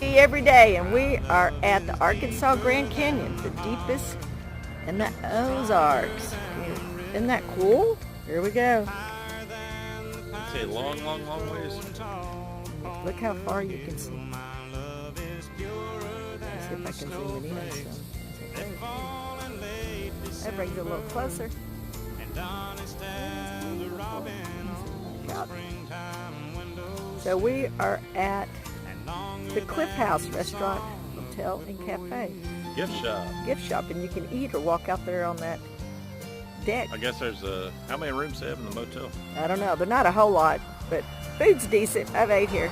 Every day, and we are at the Arkansas Grand Canyon, the deepest in the Ozarks. Isn't that cool? Here we go. It's a long, long, long ways. Look how far you can see. Let's see if I can zoom it in. That brings it a little closer. So we are at the Cliff House Restaurant, Hotel, and Cafe. Gift shop. Gift shop, and you can eat or walk out there on that deck. I guess there's how many rooms they have in the motel? I don't know. They're not a whole lot, but food's decent. I've ate here.